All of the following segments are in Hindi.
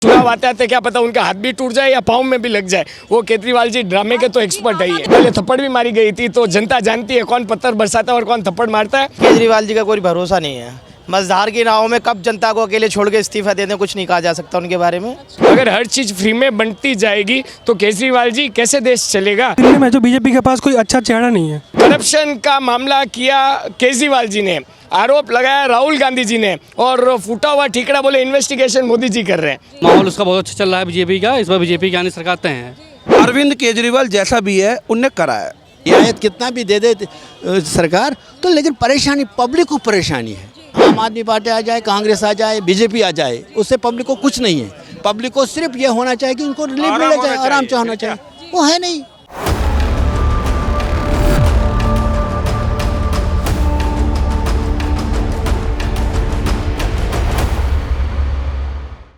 चुनाव आते आते क्या पता उनका हाथ भी टूट जाए या पाँव में भी लग जाए। वो केजरीवाल जी ड्रामे के तो एक्सपर्ट है ही है। पहले थप्पड़ भी मारी गई थी, तो जनता जानती है कौन पत्थर बरसाता है और कौन थप्पड़ मारता है। केजरीवाल जी का कोई भरोसा नहीं है। मझधार की नाव में कब जनता को अकेले छोड़ के इस्तीफा देने, कुछ नहीं कहा जा सकता उनके बारे में। अगर हर चीज फ्री में बनती जाएगी तो केजरीवाल जी कैसे देश चलेगा। दिल्ली में जो बीजेपी के पास कोई अच्छा चेहरा नहीं है। करप्शन का मामला किया केजरीवाल जी ने, आरोप लगाया राहुल गांधी जी ने, और फूटा हुआ ठीकरा बोले इन्वेस्टिगेशन मोदी जी कर रहे हैं। माहौल उसका बहुत अच्छा चल रहा है बीजेपी का। इस बार बीजेपी की आने सरकार तय है। अरविंद केजरीवाल जैसा भी है उनने करा है। रियायत कितना भी दे दे सरकार तो, लेकिन परेशानी पब्लिक को परेशानी है। आम आदमी पार्टी आ जाए, कांग्रेस आ जाए, बीजेपी आ जाए, उससे पब्लिक को कुछ नहीं है। पब्लिक को सिर्फ ये होना चाहिए कि उनको रिलीफ मिले जाए, आराम से होना चाहिए, वो है नहीं।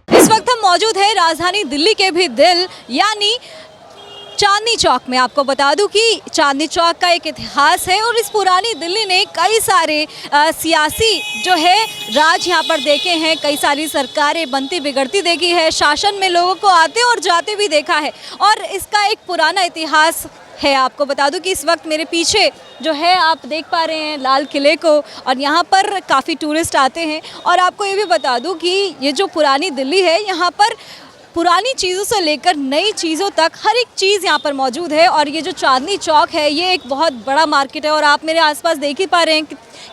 इस वक्त हम मौजूद हैं राजधानी दिल्ली के भी दिल यानी चांदनी चौक में। आपको बता दूं कि चांदनी चौक का एक इतिहास है और इस पुरानी दिल्ली ने कई सारे सियासी जो है राज यहाँ पर देखे हैं, कई सारी सरकारें बनती बिगड़ती देखी है, शासन में लोगों को आते और जाते भी देखा है और इसका एक पुराना इतिहास है। आपको बता दूं कि इस वक्त मेरे पीछे जो है आप देख पा रहे हैं लाल किले को, और यहाँ पर काफ़ी टूरिस्ट आते हैं। और आपको ये भी बता दूं कि ये जो पुरानी दिल्ली है, यहाँ पर पुरानी चीज़ों से लेकर नई चीज़ों तक हर एक चीज़ यहाँ पर मौजूद है। और ये जो चांदनी चौक है ये एक बहुत बड़ा मार्केट है और आप मेरे आसपास देख ही पा रहे हैं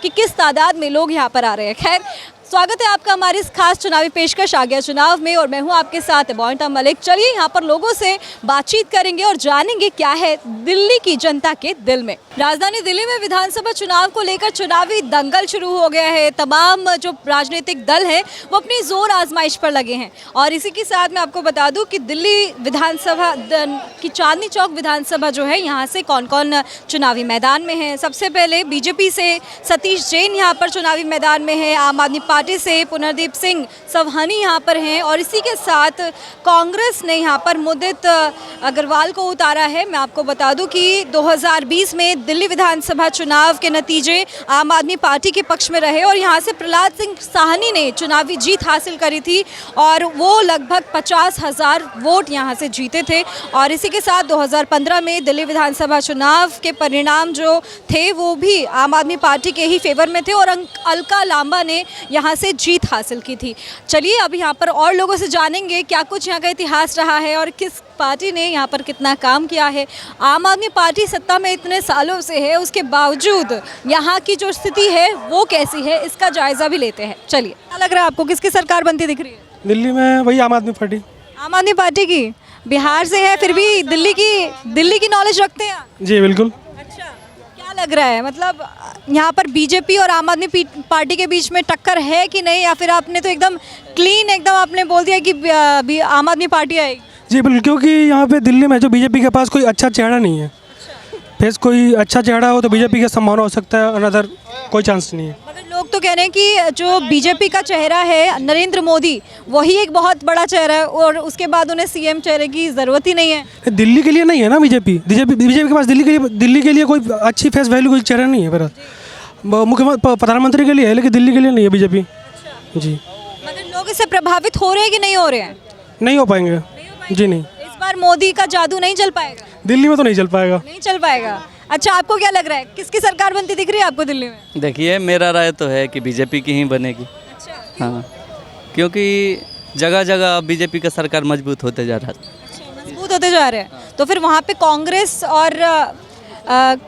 कि किस तादाद में लोग यहाँ पर आ रहे हैं। खैर, स्वागत है आपका हमारी इस खास चुनावी पेशकश आ गया चुनाव में, और मैं हूँ आपके साथ मोइंटा मलिक। चलिए यहाँ पर लोगों से बातचीत करेंगे और जानेंगे क्या है दिल्ली की जनता के दिल में। राजधानी दिल्ली में विधानसभा चुनाव को लेकर चुनावी दंगल शुरू हो गया है। तमाम जो राजनीतिक दल हैं वो अपनी जोर आजमाइश पर लगे हैं। और इसी के साथ मैं आपको बता दूं कि दिल्ली विधानसभा की चांदनी चौक विधानसभा जो है, यहाँ से कौन कौन चुनावी मैदान में है। सबसे पहले बीजेपी से सतीश जैन यहाँ पर चुनावी मैदान में है, आम आदमी पार्टी से पुनर्दीप सिंह सवहानी यहाँ पर हैं, और इसी के साथ कांग्रेस ने यहाँ पर मुदित अग्रवाल को उतारा है। मैं आपको बता दूं कि 2020 में दिल्ली विधानसभा चुनाव के नतीजे आम आदमी पार्टी के पक्ष में रहे और यहाँ से प्रहलाद सिंह साहनी ने चुनावी जीत हासिल करी थी और वो लगभग 50,000 वोट यहाँ से जीते थे। और इसी के साथ 2015 में दिल्ली विधानसभा चुनाव के परिणाम जो थे वो भी आम आदमी पार्टी के ही फेवर में थे और अलका लांबा ने यहाँ से जीत हासिल की थी। चलिए अब यहाँ पर और लोगों से जानेंगे क्या कुछ यहाँ का इतिहास रहा है और किस पार्टी ने यहाँ पर कितना काम किया है। आम आदमी पार्टी सत्ता में इतने सालों से है, उसके बावजूद यहाँ की जो स्थिति है वो कैसी है, इसका जायजा भी लेते हैं। चलिए, क्या लग रहा है आपको, किसकी सरकार बनती दिख रही है? दिल्ली में वही आम आदमी पार्टी। आम आदमी पार्टी की? बिहार से है फिर भी दिल्ली की नॉलेज रखते हैं? जी बिल्कुल। अच्छा, क्या लग रहा है, मतलब यहाँ पर बीजेपी और आम आदमी पार्टी के बीच में टक्कर है कि नहीं, या फिर आपने तो एकदम क्लीन एकदम आपने बोल दिया कि आम आदमी पार्टी आएगी? जी बिल्कुल, क्योंकि यहाँ पे दिल्ली में जो बीजेपी के पास कोई अच्छा चेहरा नहीं है। फिर कोई अच्छा चेहरा हो तो बीजेपी का संभावना हो सकता है, अनदर कोई चांस नहीं है। मगर लोग तो कह रहे हैं कि जो बीजेपी का चेहरा है नरेंद्र मोदी, वही एक बहुत बड़ा चेहरा है और उसके बाद उन्हें सीएम चेहरे की ज़रूरत ही नहीं है। दिल्ली के लिए नहीं है ना बीजेपी के पास दिल्ली के लिए कोई अच्छी फेस वैल्यू कोई चेहरा नहीं है। मेरा मुख्यमंत्री प्रधानमंत्री के लिए है, लेकिन दिल्ली के लिए नहीं है बीजेपी। जी, मगर लोग इससे प्रभावित हो रहे हैं कि नहीं हो रहे हैं? नहीं हो पाएंगे जी, नहीं। इस बार मोदी का जादू नहीं चल पाएगा दिल्ली में, तो नहीं चल पाएगा। नहीं चल पाएगा। अच्छा, आपको क्या लग रहा है, किसकी सरकार बनती दिख रही है आपको दिल्ली में? देखिए, मेरा राय तो है कि बीजेपी की ही बनेगी। अच्छा, हाँ, क्योंकि जगह जगह बीजेपी का सरकार मजबूत होते जा रहा है। मजबूत होते जा रहे हैं, तो फिर वहाँ पे कांग्रेस और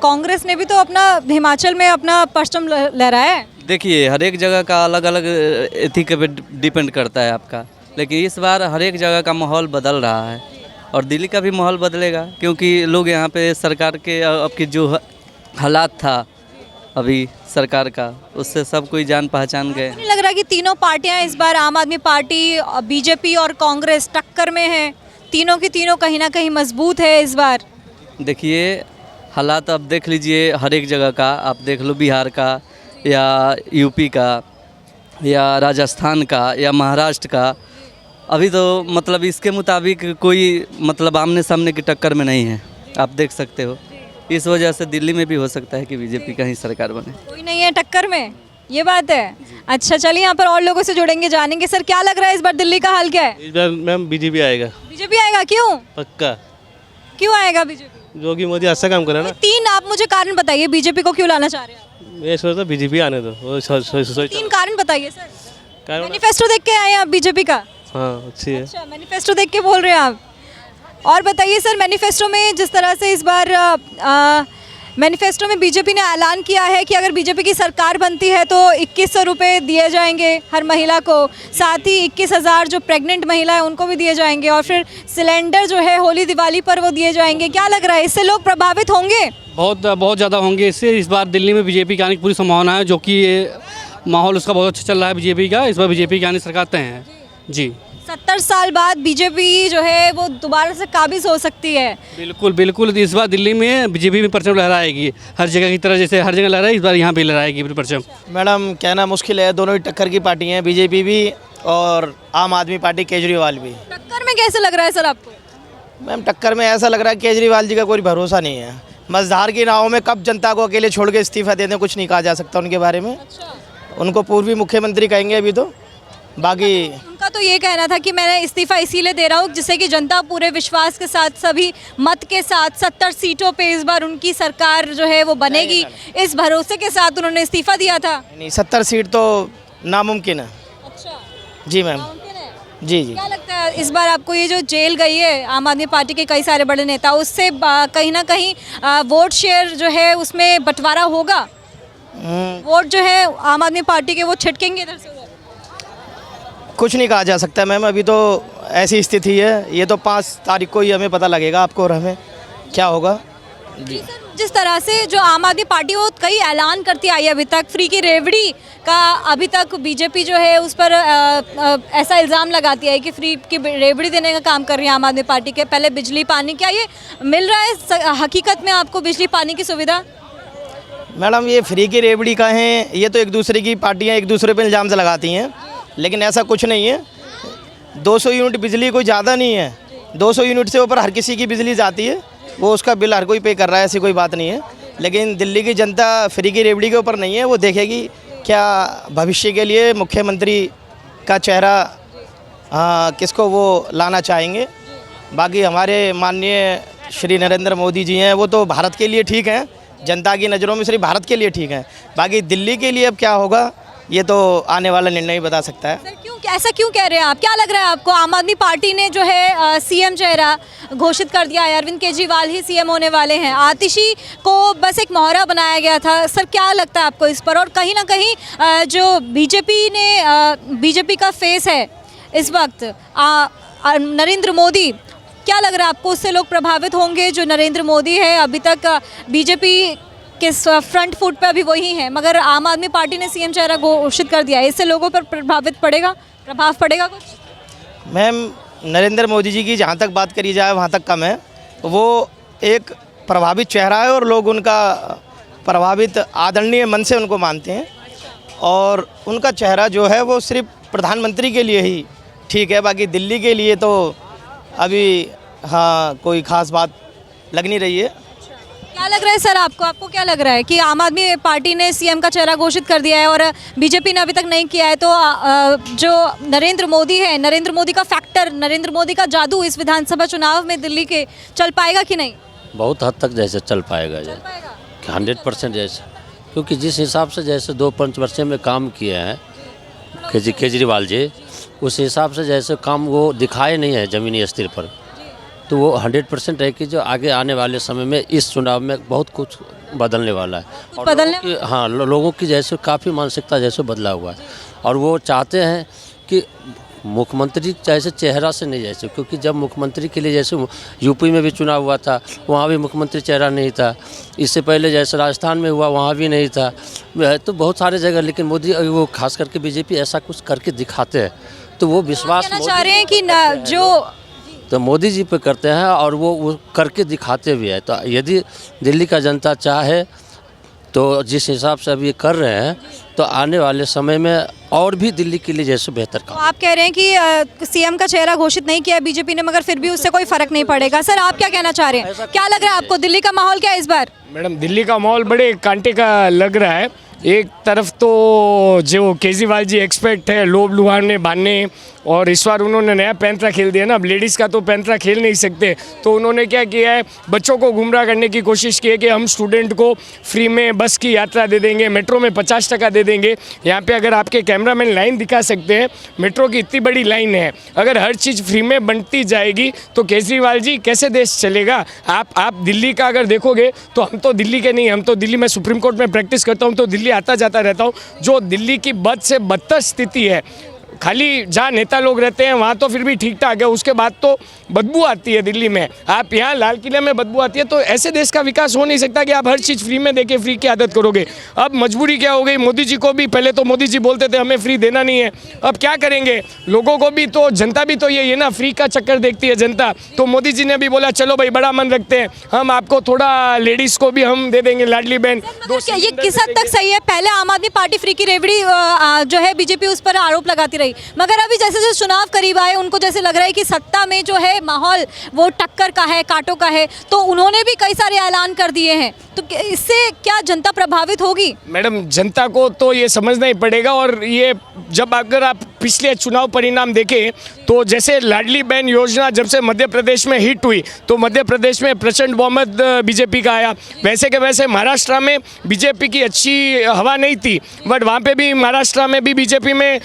कांग्रेस ने भी तो अपना हिमाचल में अपना परचम लहराया है। देखिए, हर एक जगह का अलग अलग एथी पे डिपेंड करता है आपका, लेकिन इस बार हर एक जगह का माहौल बदल रहा है और दिल्ली का भी माहौल बदलेगा, क्योंकि लोग यहाँ पे सरकार के अब की जो हालात था अभी सरकार का, उससे सब कोई जान पहचान गए। नहीं लग रहा कि तीनों पार्टियां इस बार आम आदमी पार्टी, बीजेपी और कांग्रेस टक्कर में है, तीनों की तीनों कहीं ना कहीं मजबूत है इस बार? देखिए, हालात अब देख लीजिए हर एक जगह का, आप देख लो बिहार का या यूपी का या राजस्थान का या महाराष्ट्र का, अभी तो मतलब इसके मुताबिक कोई मतलब आमने सामने की टक्कर में नहीं है, आप देख सकते हो। इस वजह से दिल्ली में भी हो सकता है कि बीजेपी का ही सरकार बने। कोई नहीं है टक्कर में, ये बात है। अच्छा चलिए यहाँ पर और लोगों से जुड़ेंगे, जानेंगे। सर क्या लग रहा है इस बार दिल्ली का हाल क्या है? इस बार मैम बीजेपी आएगा बीजेपी आएगा, क्यों पक्का। क्यों आएगा बीजेपी? योगी मोदी अच्छा काम करे ना। तीन आप मुझे कारण बताइए, बीजेपी को क्यों लाना चाह रहे हैं आप? मैं सोचता बीजेपी आने दो। वो तीन कारण बताइए सर। कारण मैनिफेस्टो देख के आए हैं आप बीजेपी का? हाँ अच्छी है। अच्छा, मैनिफेस्टो देख के बोल रहे हैं आप। और बताइए सर, मैनिफेस्टो में जिस तरह से इस बार मैनिफेस्टो में बीजेपी ने ऐलान किया है कि अगर बीजेपी की सरकार बनती है तो 2100 रुपये दिए जाएंगे हर महिला को, साथ ही 21,000 जो प्रेग्नेंट महिला है उनको भी दिए जाएंगे, और फिर सिलेंडर जो है होली दिवाली पर वो दिए जाएंगे। क्या लग रहा है, इससे लोग प्रभावित होंगे? बहुत ज़्यादा होंगे इससे। इस बार दिल्ली में बीजेपी के आने की पूरी संभावना है, जो कि ये माहौल उसका बहुत अच्छा चल रहा है बीजेपी का। इस बार बीजेपी के आने सरकार तय है जी। 70 साल बाद बीजेपी जो है वो दोबारा से काबिज हो सकती है। बिल्कुल बिल्कुल, इस बार दिल्ली में बीजेपी में परचम लहराएगी हर जगह की तरह, जैसे हर जगह लहराई इस बार यहाँ भी लहराएगी परचम। मैडम कहना मुश्किल है, दोनों ही टक्कर की पार्टी हैं, बीजेपी भी और आम आदमी पार्टी केजरीवाल भी। टक्कर में कैसे लग रहा है सर आपको? मैम टक्कर में ऐसा लग रहा है केजरीवाल जी का कोई भरोसा नहीं है। मझधार की नाव में कब जनता को अकेले छोड़ के इस्तीफा दे दें, कुछ नहीं कहा जा सकता उनके बारे में। उनको पूर्वी मुख्यमंत्री कहेंगे अभी तो, बाकी उनका तो ये कहना था कि मैंने इस्तीफा इसीलिए दे रहा हूँ जिससे कि जनता पूरे विश्वास के साथ, सभी मत के साथ 70 सीटों पे इस बार उनकी सरकार जो है वो बनेगी, इस भरोसे के साथ उन्होंने इस्तीफा दिया था। नहीं, 70 सीट तो नामुमकिन है। अच्छा, जी मैम, जी जी। क्या लगता है इस बार आपको ये जो जेल गई है आम आदमी पार्टी के कई सारे बड़े नेता, उससे कहीं ना कहीं वोट शेयर जो है उसमें बंटवारा होगा? वोट जो है आम आदमी पार्टी के वो छिटकेंगे इधर से उधर? कुछ नहीं कहा जा सकता मैम, अभी तो ऐसी स्थिति है। ये तो 5 तारीख को ही हमें पता लगेगा, आपको और हमें, क्या होगा जी। जिस तरह से जो आम आदमी पार्टी वो कई ऐलान करती आई अभी तक, फ्री की रेवड़ी का अभी तक बीजेपी जो है उस पर ऐसा इल्ज़ाम लगाती है कि फ्री की रेवड़ी देने का काम कर रही है आम आदमी पार्टी के। पहले बिजली पानी, क्या ये मिल रहा है हकीकत में आपको बिजली पानी की सुविधा? मैडम ये फ्री की रेवड़ी का है, ये तो एक दूसरे की पार्टियां एक दूसरे पे इल्ज़ाम लगाती हैं, लेकिन ऐसा कुछ नहीं है। 200 यूनिट बिजली कोई ज़्यादा नहीं है, 200 यूनिट से ऊपर हर किसी की बिजली जाती है, वो उसका बिल हर कोई पे कर रहा है, ऐसी कोई बात नहीं है। लेकिन दिल्ली की जनता फ्री की रेवड़ी के ऊपर नहीं है, वो देखेगी क्या भविष्य के लिए मुख्यमंत्री का चेहरा किसको वो लाना चाहेंगे। बाकी हमारे माननीय श्री नरेंद्र मोदी जी हैं, वो तो भारत के लिए ठीक हैं, जनता की नज़रों में सिर्फ भारत के लिए ठीक हैं। बाकी दिल्ली के लिए अब क्या होगा ये तो आने वाला निर्णय ही बता सकता है। सर क्यों, ऐसा क्यों कह रहे हैं आप? क्या लग रहा है आपको? आम आदमी पार्टी ने जो है सीएम चेहरा घोषित कर दिया है, अरविंद केजरीवाल ही सीएम होने वाले हैं। आतिशी को बस एक मोहरा बनाया गया था। सर क्या लगता है आपको इस पर? और कहीं ना कहीं जो बीजेपी का फेस है इस वक्त नरेंद्र मोदी, क्या लग रहा है आपको उससे लोग प्रभावित होंगे? जो नरेंद्र मोदी है अभी तक बीजेपी के फ्रंट फुट पे अभी वही है, मगर आम आदमी पार्टी ने सीएम चेहरा घोषित कर दिया है, इससे लोगों पर प्रभाव पड़ेगा कुछ? मैम नरेंद्र मोदी जी की जहाँ तक बात करी जाए वहाँ तक कम है। वो एक प्रभावित चेहरा है और लोग उनका प्रभावित आदरणीय मन से उनको मानते हैं, और उनका चेहरा जो है वो सिर्फ प्रधानमंत्री के लिए ही ठीक है। बाकी दिल्ली के लिए तो अभी हाँ कोई ख़ास बात लग नहीं रही है। क्या लग रहा है सर आपको क्या लग रहा है कि आम आदमी पार्टी ने सीएम का चेहरा घोषित कर दिया है और बीजेपी ने अभी तक नहीं किया है, तो जो नरेंद्र मोदी है, नरेंद्र मोदी का फैक्टर, नरेंद्र मोदी का जादू इस विधानसभा चुनाव में दिल्ली के चल पाएगा कि नहीं? बहुत हद तक जैसे चल पाएगा, 100% जैसे, क्योंकि जिस हिसाब से जैसे 2-5 वर्ष में काम किए हैं केजरीवाल जी, उस हिसाब से जैसे काम वो दिखाए नहीं है ज़मीनी स्तर पर, तो वो 100% है कि जो आगे आने वाले समय में इस चुनाव में बहुत कुछ बदलने वाला है। और लोगों की जैसे काफ़ी मानसिकता जैसे बदला हुआ है, और वो चाहते हैं कि मुख्यमंत्री जैसे चेहरा से नहीं, जैसे क्योंकि जब मुख्यमंत्री के लिए जैसे यूपी में भी चुनाव हुआ था वहाँ भी मुख्यमंत्री चेहरा नहीं था, इससे पहले जैसे राजस्थान में हुआ वहाँ भी नहीं था, तो बहुत सारे जगह। लेकिन मोदी वो खास करके बीजेपी ऐसा कुछ करके दिखाते हैं, तो वो विश्वास चाह रहे हैं कि जो तो मोदी जी पे करते हैं और वो करके दिखाते भी है। तो यदि दिल्ली का जनता चाहे तो जिस हिसाब से अभी कर रहे हैं, तो आने वाले समय में और भी दिल्ली के लिए जैसे बेहतर काम। आप कह रहे हैं कि सीएम का चेहरा घोषित नहीं किया बीजेपी ने, मगर फिर भी उससे कोई फर्क नहीं पड़ेगा। सर आप क्या कहना चाह रहे हैं? क्या लग रहा है आपको, दिल्ली का माहौल क्या है इस बार? मैडम दिल्ली का माहौल बड़े कांटे का लग रहा है। एक तरफ तो जो केजरीवाल जी एक्सपर्ट है लोभ लुभाने बांधने, और इस बार उन्होंने नया पैंतरा खेल दिया ना। अब लेडीज़ का तो पैंतरा खेल नहीं सकते, तो उन्होंने क्या किया है, बच्चों को गुमराह करने की कोशिश की है कि हम स्टूडेंट को फ्री में बस की यात्रा दे देंगे, मेट्रो में 50% दे देंगे। यहाँ पे अगर आपके कैमरामैन लाइन दिखा सकते हैं, मेट्रो की इतनी बड़ी लाइन है, अगर हर चीज़ फ्री में बनती जाएगी तो केजरीवाल जी कैसे देश चलेगा। आप दिल्ली का अगर देखोगे तो हम तो दिल्ली के नहीं, हम तो दिल्ली में सुप्रीम कोर्ट में प्रैक्टिस करता हूँ, तो दिल्ली आता जाता रहता हूँ। जो दिल्ली की बद से बदतर स्थिति है, खाली जहाँ नेता लोग रहते हैं वहाँ तो फिर भी ठीक ठाक है, उसके बाद तो बदबू आती है दिल्ली में। आप यहाँ लाल किले में बदबू आती है, तो ऐसे देश का विकास हो नहीं सकता कि आप हर चीज़ फ्री में देके फ्री की आदत करोगे। अब मजबूरी क्या हो गई, मोदी जी को भी, पहले तो मोदी जी बोलते थे हमें फ्री देना नहीं है, अब क्या करेंगे, लोगों को भी तो, जनता भी तो ये ना फ्री का चक्कर देखती है जनता। तो मोदी जी ने भी बोला चलो भाई बड़ा मन रखते हैं, हम आपको थोड़ा लेडीज़ को भी हम दे देंगे लाडली बहन। ये किस हद तक सही है? पहले आम आदमी पार्टी फ्री की रेवड़ी जो है बीजेपी उस पर आरोप लगाती रही, मगर अभी जैसे जैसे चुनाव करीब आए उनको जैसे लग रहा है कि सत्ता में जो है माहौल वो टक्कर का है, कांटों का है, तो उन्होंने भी कई सारे ऐलान कर दिए हैं। तो इससे क्या जनता प्रभावित होगी? मैडम, जनता को तो ये समझना ही पड़ेगा। और ये जब अगर आप पिछले चुनाव परिणाम देखें तो जैसे लाडली बहन योजना जब से मध्य प्रदेश में हिट हुई तो मध्य प्रदेश में प्रचंड बहुमत बीजेपी का आया। वैसे के वैसे महाराष्ट्र में बीजेपी की अच्छी हवा नहीं थी, बट वहाँ पे भी महाराष्ट्र में भी बीजेपी में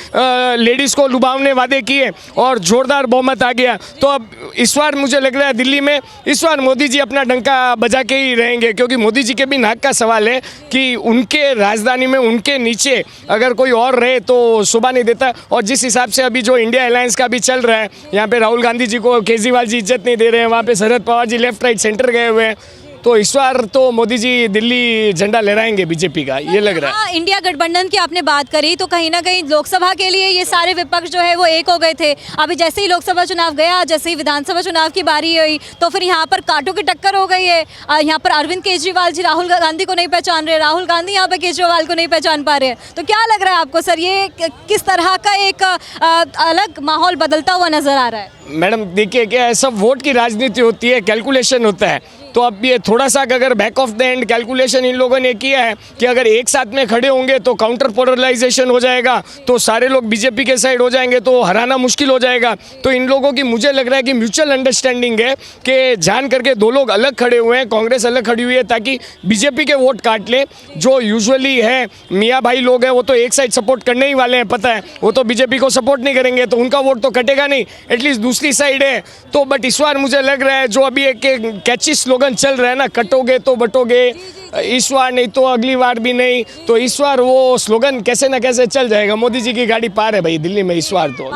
लेडीज़ को लुभावने वादे किए और जोरदार बहुमत आ गया। तो अब इस बार मुझे लग रहा है दिल्ली में इस बार मोदी जी अपना डंका बजा के ही रहेंगे, क्योंकि मोदी जी के भी नाक का सवाल है कि उनके राजधानी में उनके नीचे अगर कोई और रहे तो शोभा नहीं देता। और जिस हिसाब से अभी जो इंडिया अलायंस का भी चल रहा है, यहाँ पे राहुल गांधी जी को केजरीवाल जी इज्जत नहीं दे रहे हैं, वहाँ पे Sharad Pawar ji left right centre गए हुए हैं, तो इस बार तो मोदी जी दिल्ली झंडा लहराएंगे बीजेपी का, ये लग रहा है। इंडिया गठबंधन की आपने बात करी, तो कहीं ना कहीं लोकसभा के लिए ये सारे विपक्ष जो है वो एक हो गए थे। अभी जैसे ही लोकसभा चुनाव गया, जैसे ही विधानसभा चुनाव की बारी हुई, तो फिर यहाँ पर कांटों की टक्कर हो गई है। यहाँ पर अरविंद केजरीवाल जी राहुल गांधी को नहीं पहचान रहे, राहुल गांधी यहाँ पर केजरीवाल को नहीं पहचान पा रहे। तो क्या लग रहा है आपको सर, ये किस तरह का एक अलग माहौल बदलता हुआ नजर आ रहा है? मैडम देखिए, क्या है, सब वोट की राजनीति होती है, कैलकुलेशन होता है। तो अब ये थोड़ा सा अगर back of the end calculation in लोगों ने किया है कि अगर एक साथ में खड़े होंगे तो काउंटर पोलराइजेशन हो जाएगा, तो सारे लोग बीजेपी के साइड हो जाएंगे, तो हराना मुश्किल हो जाएगा। तो इन लोगों की मुझे लग रहा है कि म्यूचुअल अंडरस्टैंडिंग है कि जान करके दो लोग अलग खड़े हुए हैं, कांग्रेस अलग खड़ी हुई है, ताकि बीजेपी के वोट काट ले। जो यूजुअली है मियाँ भाई लोग हैं वो तो एक साइड सपोर्ट करने ही वाले हैं, पता है, वो तो बीजेपी को सपोर्ट नहीं करेंगे, तो उनका वोट तो कटेगा नहीं, एटलीस्ट दूसरी साइड है। तो बट इस बार मुझे लग रहा है जो अभी एक कैची स्लोगन चल रहा है ना, कटोगे तो बटोगे, इस बार नहीं तो अगली बार भी नहीं, तो इस बार वो स्लोगन कैसे ना कैसे चल जाएगा। मोदी जी की गाड़ी पार है भाई दिल्ली में इस बार, तो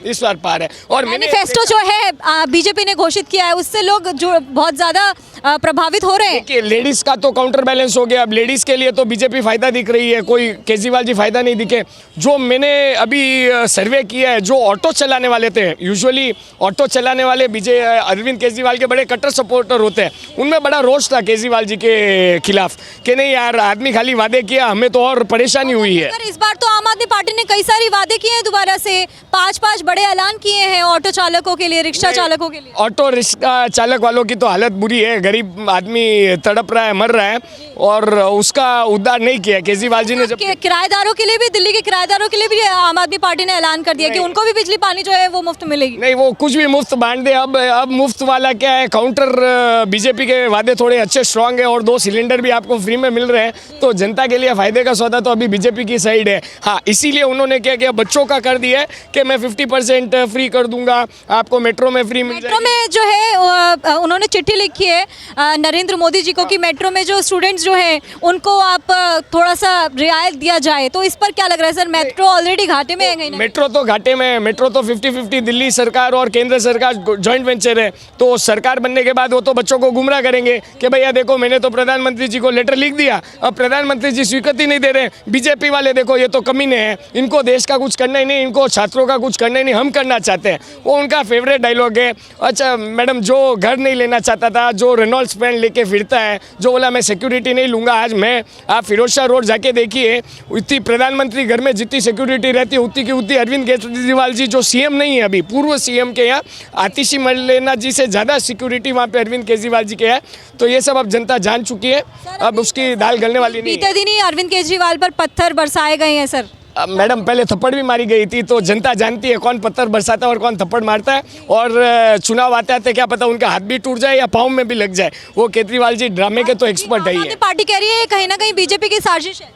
इस बार पार है। और मैनिफेस्टो जो है बीजेपी ने घोषित किया है उससे लोग जो बहुत ज्यादा प्रभावित हो रहे हैं। देखिए, लेडीज का तो काउंटर बैलेंस हो गया, अब लेडीज के लिए तो बीजेपी फायदा दिख रही है, कोई केजरीवाल जी फायदा नहीं दिखे। जो मैंने अभी सर्वे किया है, जो ऑटो चलाने वाले थे, यूजुअली ऑटो चलाने वाले अरविंद केजरीवाल के बड़े कट्टर सपोर्टर होते हैं, उनमें बड़ा रोष था केजरीवाल जी के खिलाफ कि नहीं यार, आदमी खाली वादे किया, हमें तो और परेशानी हुई है। इस बार तो आम आदमी पार्टी ने कई सारी वादे किए हैं, दोबारा से 5 बड़े ऐलान किए हैं ऑटो चालकों के लिए, रिक्शा चालकों के लिए। ऑटो रिक्शा चालक वालों की तो हालत बुरी है, गरीब आदमी तड़प रहा है, मर रहा है, और उसका उद्धार नहीं किया केजरीवाल जी ने। जब किराएदारों के लिए भी, दिल्ली के किराएदारों के लिए भी आम आदमी पार्टी ने ऐलान कर दिया कि उनको भी बिजली पानी जो है वो मुफ्त मिलेगी। नहीं, वो कुछ भी मुफ्त बांट दे। अब मुफ्त वाला क्या है, काउंटर बीजेपी के वादे थोड़े अच्छे स्ट्रांग है, और 2 सिलेंडर भी आपको फ्री में मिल रहे हैं, तो जनता के लिए फायदे का सौदा तो अभी बीजेपी की साइड है। हाँ, इसीलिए उन्होंने क्या किया, बच्चों का कर दिया है कि मैं 50% फ्री कर दूंगा, आपको मेट्रो में फ्री मिल जाएगी। मेट्रो में जो है उन्होंने चिट्ठी लिखी है नरेंद्र मोदी जी को कि मेट्रो में जो स्टूडेंट्स जो हैं उनको आप थोड़ा सा रियायत दिया जाए। तो इस पर क्या लग रहा है सर, मेट्रो ऑलरेडी घाटे में है कहीं ना? मेट्रो तो घाटे में है, मेट्रो तो 50-50 दिल्ली सरकार और केंद्र सरकार जॉइंट वेंचर है, तो सरकार बनने के बाद वो तो बच्चों को गुमराह करेंगे कि भैया देखो मैंने तो प्रधानमंत्री जी को लेटर लिख दिया, अब प्रधानमंत्री जी स्वीकृति नहीं दे रहे। बीजेपी वाले देखो ये तो कमीने हैं, इनको देश का कुछ करना ही नहीं, इनको छात्रों का कुछ करना ही नहीं, हम करना चाहते हैं, वो उनका फेवरेट डायलॉग है। अच्छा मैडम, जो घर नहीं लेना चाहता था, जो रेनॉल्ड्स पेन लेके फिरता है, जो बोला मैं सिक्योरिटी नहीं लूँगा, आज मैं, आप फिरोज शाह रोड जाके देखिए, इतनी प्रधानमंत्री घर में जितनी सिक्योरिटी रहती है उतनी की उतनी अरविंद केजरीवाल जी जो सीएम नहीं है अभी, पूर्व सीएम के यहाँ आतिशी मर्लेना जी से ज़्यादा सिक्योरिटी वहाँ पे अरविंद केजरीवाल जी के है। तो ये सब अब जनता जान चुकी है, अब उसकी दाल गलने वाली नहीं है। बीते दिन ही अरविंद केजरीवाल पर पत्थर बरसाए गए हैं सर। मैडम पहले थप्पड़ भी मारी गई थी, तो जनता जानती है कौन पत्थर बरसाता है और कौन थप्पड़ मारता है। और चुनाव आते आते क्या पता उनका हाथ भी टूट जाए या पाँव में भी लग जाए। वो केजरीवाल जी ड्रामे के तो एक्सपर्ट है ही है। पार्टी कह रही है ये कहीं ना कहीं बीजेपी की साजिश है।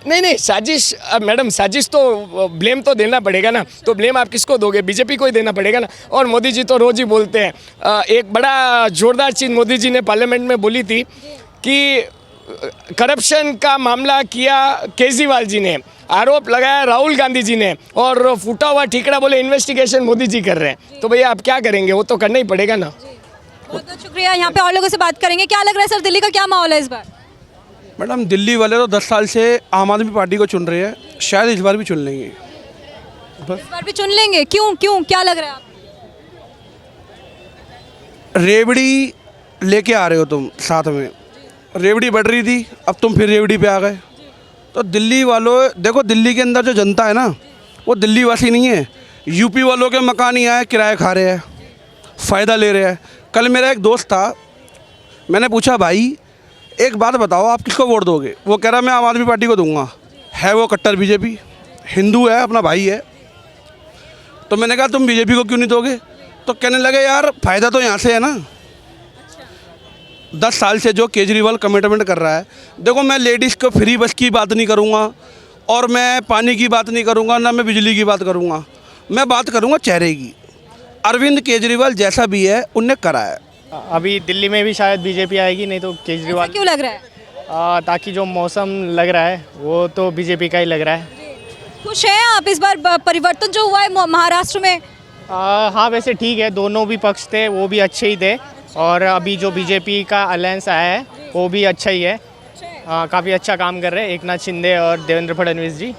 नहीं साजिश, मैडम साजिश तो ब्लेम तो देना पड़ेगा ना, तो ब्लेम आप किसको दोगे? बीजेपी को ही देना पड़ेगा ना। और मोदी जी तो रोज़ ही बोलते हैं। एक बड़ा जोरदार चीज़ मोदी जी ने पार्लियामेंट में बोली थी कि करप्शन का मामला किया केजरीवाल जी ने, आरोप लगाया राहुल गांधी जी ने, और फूटा हुआ ठीकरा बोले इन्वेस्टिगेशन मोदी जी कर रहे हैं। तो भैया आप क्या करेंगे? वो तो करना ही पड़ेगा ना। बहुत बहुत शुक्रिया। यहाँ पे और लोगों से बात करेंगे। क्या लग रहा है सर, दिल्ली का क्या माहौल है इस बार? मैडम दिल्ली वाले तो 10 साल से आम आदमी पार्टी को चुन रहे हैं, शायद इस बार भी चुन लेंगे। इस बार भी चुन लेंगे? क्यों क्या लग रहा है आपको? रेवड़ी लेके आ रहे हो तुम साथ में, रेवड़ी बढ़ रही थी, अब तुम फिर रेवड़ी पे आ गए। तो दिल्ली वालों, देखो दिल्ली के अंदर जो जनता है ना, वो दिल्ली वासी नहीं है। यूपी वालों के मकान ही आए, किराया खा रहे हैं, फ़ायदा ले रहे हैं। कल मेरा एक दोस्त था, मैंने पूछा भाई एक बात बताओ आप किसको वोट दोगे? वो कह रहा मैं आम आदमी पार्टी को दूंगा। है वो कट्टर बीजेपी, हिंदू है, अपना भाई है। तो मैंने कहा तुम बीजेपी को क्यों नहीं दोगे? तो कहने लगे यार फ़ायदा तो यहाँ से है ना। 10 साल से जो केजरीवाल कमिटमेंट कर रहा है, देखो मैं लेडीज़ को फ्री बस की बात नहीं करूँगा, और मैं पानी की बात नहीं करूँगा, ना मैं बिजली की बात करूँगा, मैं बात करूँगा चेहरे की। अरविंद केजरीवाल जैसा भी है उनने करा है। अभी दिल्ली में भी शायद बीजेपी आएगी, नहीं तो केजरीवाल। क्यों लग रहा है? ताकि जो मौसम लग रहा है वो तो बीजेपी का ही लग रहा है। खुश हैं आप इस बार परिवर्तन जो हुआ है महाराष्ट्र में? हाँ वैसे ठीक है, दोनों भी पक्ष थे, वो भी अच्छे ही थे। और अभी जो बीजेपी का अलायंस आया है वो भी अच्छा ही है। काफ़ी अच्छा काम कर रहे हैं एकनाथ शिंदे और देवेंद्र फडणवीस जी।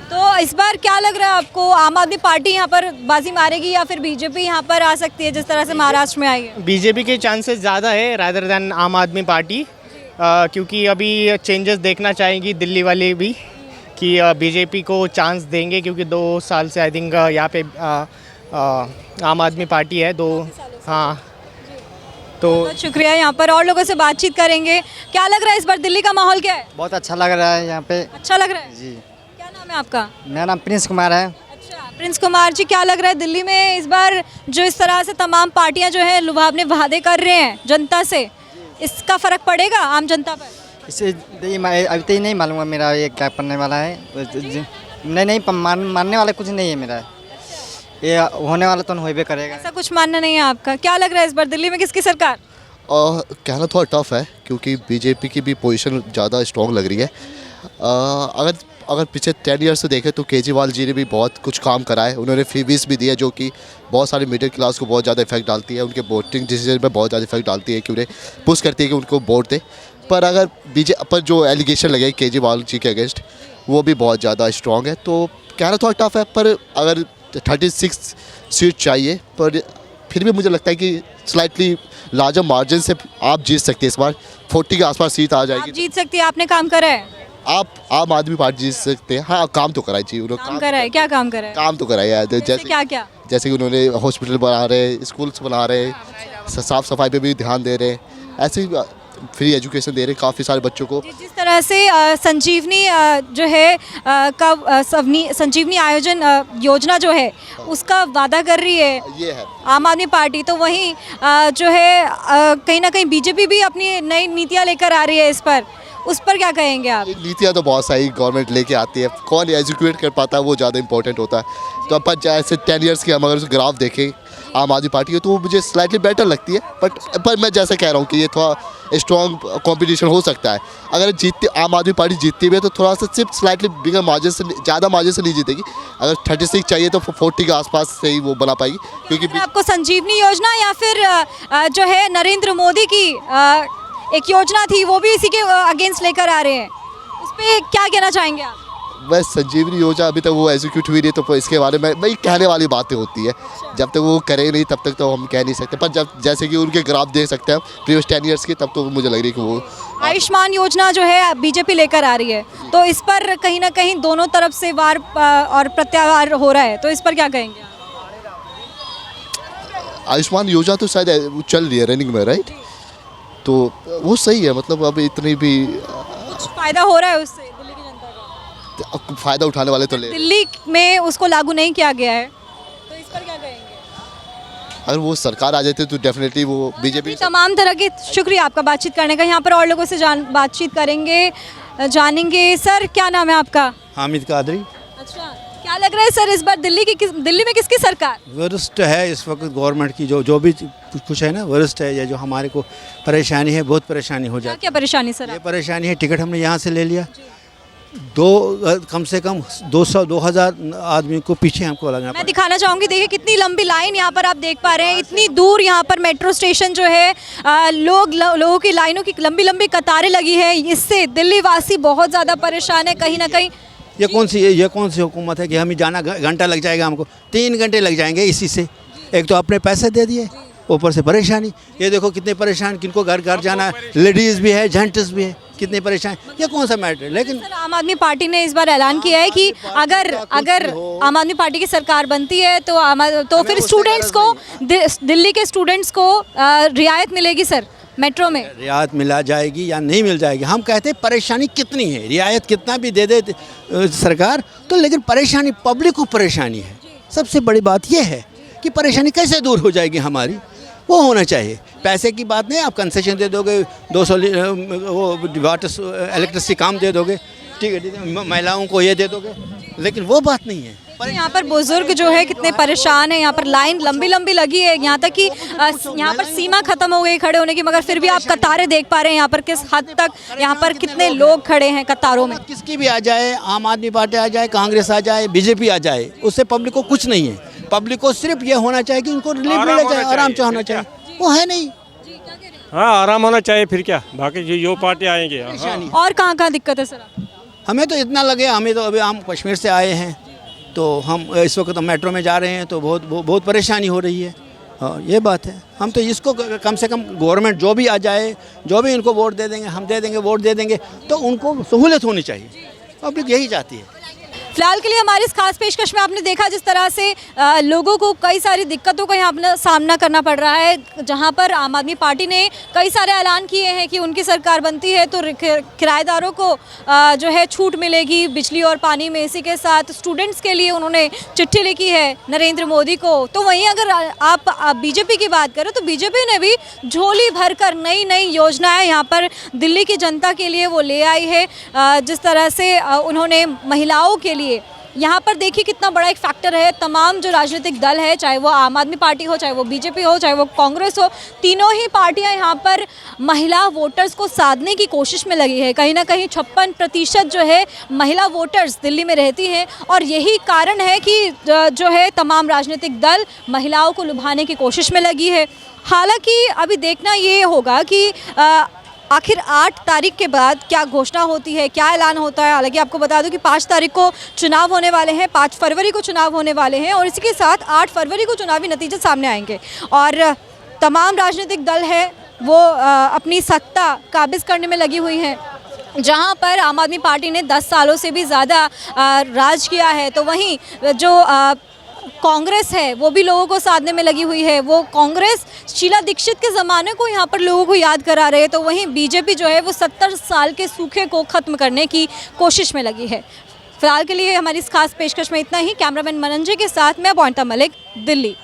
तो इस बार क्या लग रहा है आपको, आम आदमी पार्टी यहाँ पर बाजी मारेगी या फिर बीजेपी यहाँ पर आ सकती है जिस तरह से महाराष्ट्र में आई है? बीजेपी के चांसेस ज़्यादा है रादर दैन आम आदमी पार्टी, क्योंकि अभी चेंजेस देखना चाहेंगी दिल्ली वाले भी कि बीजेपी को चांस देंगे, क्योंकि 2 साल से आई थिंक यहाँ पे आम आदमी पार्टी है। हाँ तो बहुत शुक्रिया। यहाँ पर और लोगों से बातचीत करेंगे। क्या लग रहा है इस बार दिल्ली का माहौल क्या है? बहुत अच्छा लग रहा है यहाँ पे। अच्छा लग रहा है जी। क्या नाम है आपका? मेरा नाम प्रिंस कुमार है। अच्छा प्रिंस कुमार जी, क्या लग रहा है दिल्ली में इस बार जो इस तरह से तमाम पार्टियां जो है लुभावने वादे कर रहे हैं जनता से, इसका फर्क पड़ेगा आम जनता पर? इसे अभी तो नहीं मालूम है मेरा ये क्या पढ़ने वाला है। नहीं मानने वाला कुछ नहीं है मेरा, ये होने वाला तो होबे करेगा। ऐसा कुछ मानना नहीं है आपका? क्या लग रहा है इस बार दिल्ली में किसकी सरकार? कहना थोड़ा टफ है, क्योंकि बीजेपी की भी पोजीशन ज़्यादा स्ट्रॉन्ग लग रही है। अगर पिछले 10 ईयर्स से देखें तो केजरीवाल जी ने भी बहुत कुछ काम करा है। उन्होंने फीस भी दी है, जो कि बहुत सारे मिडिल क्लास को बहुत ज़्यादा इफेक्ट डालती है, उनके वोटिंग डिसीजन पर बहुत ज़्यादा इफेक्ट डालती है, कि उन्हें पुश करती है कि उनको वोट दे। पर अगर पर जो एलिगेशन लगे केजरीवाल जी के अगेंस्ट, वो भी बहुत ज़्यादा स्ट्रॉन्ग है। तो कहना थोड़ा टफ है, पर अगर 36 सीट चाहिए, पर फिर भी मुझे लगता है कि स्लाइटली लार्जर मार्जिन से आप जीत सकते हैं। इस बार 40 के आसपास सीट आ जाएगी। आप जीत सकती है, आपने काम करा है? आप आम आदमी पार्टी जीत सकते हैं। हाँ काम तो कराई चाहिए उन्होंने। काम करा है? क्या काम करा है? काम तो कराया है, जैसे कि उन्होंने हॉस्पिटल बना रहे, स्कूल्स बना रहे, साफ़ सफाई पे भी ध्यान दे रहे, ऐसे ही फ्री एजुकेशन दे रहे काफ़ी सारे बच्चों को। जिस तरह से संजीवनी जो है संजीवनी आयोजन योजना जो है उसका वादा कर रही है ये है आम आदमी पार्टी, तो वहीं जो है कहीं ना कहीं बीजेपी भी अपनी नई नीतियां लेकर आ रही है। उस पर क्या कहेंगे आप? नीतियाँ तो बहुत सारी गवर्नमेंट लेके आती है, कौन एजुकेट कर पाता है वो ज़्यादा इंपॉर्टेंट होता है। तो अपन जैसे 10 ईयर्स की हम अगर ग्राफ देखें आम आदमी पार्टी की, तो वो मुझे स्लाइटली बेटर लगती है। पर मैं जैसे कह रहा हूँ कि ये थोड़ा स्ट्रॉन्ग कंपटीशन हो सकता है। अगर जीतती आम आदमी पार्टी जीतती भी है तो थोड़ा सा सिर्फ स्लाइटली बिगर मार्जिन से, ज़्यादा मार्जिन से नहीं जीतेगी। अगर 36 चाहिए तो 40 के आसपास से ही वो बना पाएगी। क्योंकि आपको संजीवनी योजना या फिर जो है नरेंद्र मोदी की एक योजना थी वो भी इसी के अगेंस्ट लेकर आ रहे हैं, उस पर क्या कहना चाहेंगे आप? बस संजीवनी योजना अभी तक वो एग्जीक्यूट हुई नहीं, तो इसके बारे में भाई कहने वाली बातें होती है। जब तक वो करे नहीं तब तक तो हम कह नहीं सकते। पर जब जैसे कि उनके ग्राफ देख सकते हैं प्रीवियस 10 ईयर्स की, तब तो मुझे लग रही है कि वो आयुष्मान योजना जो है बीजेपी लेकर आ रही है, तो इस पर कहीं ना कहीं दोनों तरफ से वार और प्रत्यावार हो रहा है, तो इस पर क्या कहेंगे आप? आयुष्मान योजना तो शायद चल रही है रनिंग में, राइट? तो वो सही है, मतलब अब इतनी भी कुछ फायदा हो रहा है उससे दिल्ली की जनता का? फ़ायदा उठाने वाले तो ले, दिल्ली में उसको लागू नहीं किया गया है, तो इस पर क्या कहेंगे? अगर वो सरकार आ जाती तो डेफिनेटली वो बीजेपी। तमाम तरह की शुक्रिया आपका बातचीत करने का। यहाँ पर और लोगों से बातचीत करेंगे, जानेंगे। सर क्या नाम है आपका? हामिद कादरी। अच्छा, क्या लग रहा है सर इस बार दिल्ली में किसकी सरकार? वरिष्ठ है इस वक्त गवर्नमेंट की, जो भी कुछ है ना वरिष्ठ है। ये जो हमारे को परेशानी है, बहुत परेशानी हो जाती है। क्या परेशानी सर? ये परेशानी है, टिकट हमने यहाँ से ले लिया, कम से कम 200-2000 आदमी को पीछे हमको लगना मैं दिखाना चाहूँगी, देखिए कितनी लंबी लाइन यहाँ पर आप देख पा रहे हैं। इतनी दूर यहाँ पर मेट्रो स्टेशन जो है, लोगों की लाइनों की लंबी लंबी कतारें लगी है। इससे दिल्ली वासी बहुत ज़्यादा परेशान है कहीं ना कहीं। ये कौन सी हुकूमत है कि हमें जाना घंटा लग जाएगा, हमको 3 घंटे लग जाएंगे इसी से। एक तो अपने पैसे दे दिए, ऊपर से परेशानी। ये देखो कितने परेशान, किनको घर घर जाना है, लेडीज़ भी है, जेंट्स भी है, कितने परेशान। ये कौन सा मैटर है? लेकिन सर आम आदमी पार्टी ने इस बार ऐलान किया है कि अगर आम आदमी पार्टी की सरकार बनती है तो फिर स्टूडेंट्स को, दिल्ली के स्टूडेंट्स को रियायत मिलेगी सर मेट्रो में। रियायत मिला जाएगी या नहीं मिल जाएगी, हम कहते हैं परेशानी कितनी है। रियायत कितना भी दे सरकार तो, लेकिन परेशानी पब्लिक को परेशानी है। सबसे बड़ी बात यह है कि परेशानी कैसे दूर हो जाएगी हमारी, वो होना चाहिए। पैसे की बात नहीं, आप कंसेशन दे दोगे, 200 वो वाटर इलेक्ट्रिसिटी काम दे दोगे, ठीक है, महिलाओं को ये दे दोगे, लेकिन वो बात नहीं है। पर यहाँ पर बुजुर्ग जो है कितने परेशान है। यहाँ पर लाइन लंबी लंबी लगी है, यहाँ तक कि यहाँ पर सीमा खत्म हो गई खड़े होने की, मगर फिर भी आप कतारें देख पा रहे हैं यहाँ पर किस हद तक यहाँ पर कितने लोग खड़े हैं कतारों में। किसकी भी आ जाए, आम आदमी पार्टी आ जाए, कांग्रेस आ जाए, बीजेपी आ जाए, उससे पब्लिक को कुछ नहीं है। पब्लिक को सिर्फ ये होना चाहिए कि उनको रिलीफ मिले जाए, आराम से होना चाहिए, वो है नहीं। हाँ, आराम होना चाहिए, फिर क्या, बाकी जो पार्टी आएंगे। और कहाँ दिक्कत है सर? हमें तो इतना लगे, हमें तो अभी हम कश्मीर से आए हैं, तो हम इस वक्त मेट्रो में जा रहे हैं, तो बहुत परेशानी हो रही है। हाँ, ये बात है। हम तो इसको कम से कम गवर्नमेंट जो भी आ जाए, जो भी इनको वोट दे देंगे, हम दे देंगे, वोट दे देंगे, तो उनको सहूलियत होनी चाहिए। पब्लिक यही चाहती है। फिलहाल के लिए हमारी इस खास पेशकश में आपने देखा जिस तरह से लोगों को कई सारी दिक्कतों का यहाँ अपना सामना करना पड़ रहा है, जहाँ पर आम आदमी पार्टी ने कई सारे ऐलान किए हैं कि उनकी सरकार बनती है तो किराएदारों को जो है छूट मिलेगी बिजली और पानी में। इसी के साथ स्टूडेंट्स के लिए उन्होंने चिट्ठी लिखी है नरेंद्र मोदी को। तो वहीं अगर आप बीजेपी की बात करें तो बीजेपी ने भी झोली भरकर नई नई योजनाएं यहाँ पर दिल्ली की जनता के लिए वो ले आई है। जिस तरह से उन्होंने महिलाओं के लिए, यहाँ पर देखिए कितना बड़ा एक फैक्टर है। तमाम जो राजनीतिक दल है, चाहे वो आम आदमी पार्टी हो, चाहे वो बीजेपी हो, चाहे वो कांग्रेस हो, तीनों ही पार्टियां यहाँ पर महिला वोटर्स को साधने की कोशिश में लगी है। कहीं ना कहीं 56% जो है महिला वोटर्स दिल्ली में रहती हैं, और यही कारण है कि जो है तमाम राजनीतिक दल महिलाओं को लुभाने की कोशिश में लगी है। हालांकि अभी देखना ये होगा कि आखिर 8 तारीख के बाद क्या घोषणा होती है, क्या ऐलान होता है। हालांकि आपको बता दूं कि 5 तारीख को चुनाव होने वाले हैं, 5 फरवरी को चुनाव होने वाले हैं, और इसी के साथ 8 फरवरी को चुनावी नतीजे सामने आएंगे। और तमाम राजनीतिक दल है वो अपनी सत्ता काबिज करने में लगी हुई हैं। जहां पर आम आदमी पार्टी ने 10 सालों से भी ज़्यादा राज किया है, तो वहीं जो कांग्रेस है वो भी लोगों को साधने में लगी हुई है। वो कांग्रेस शीला दीक्षित के ज़माने को यहाँ पर लोगों को याद करा रहे हैं, तो वहीं बीजेपी जो है वो 70 साल के सूखे को ख़त्म करने की कोशिश में लगी है। फिलहाल के लिए हमारी इस खास पेशकश में इतना ही। कैमरामैन मनंजय के साथ मैं पॉइंटा मलिक, दिल्ली।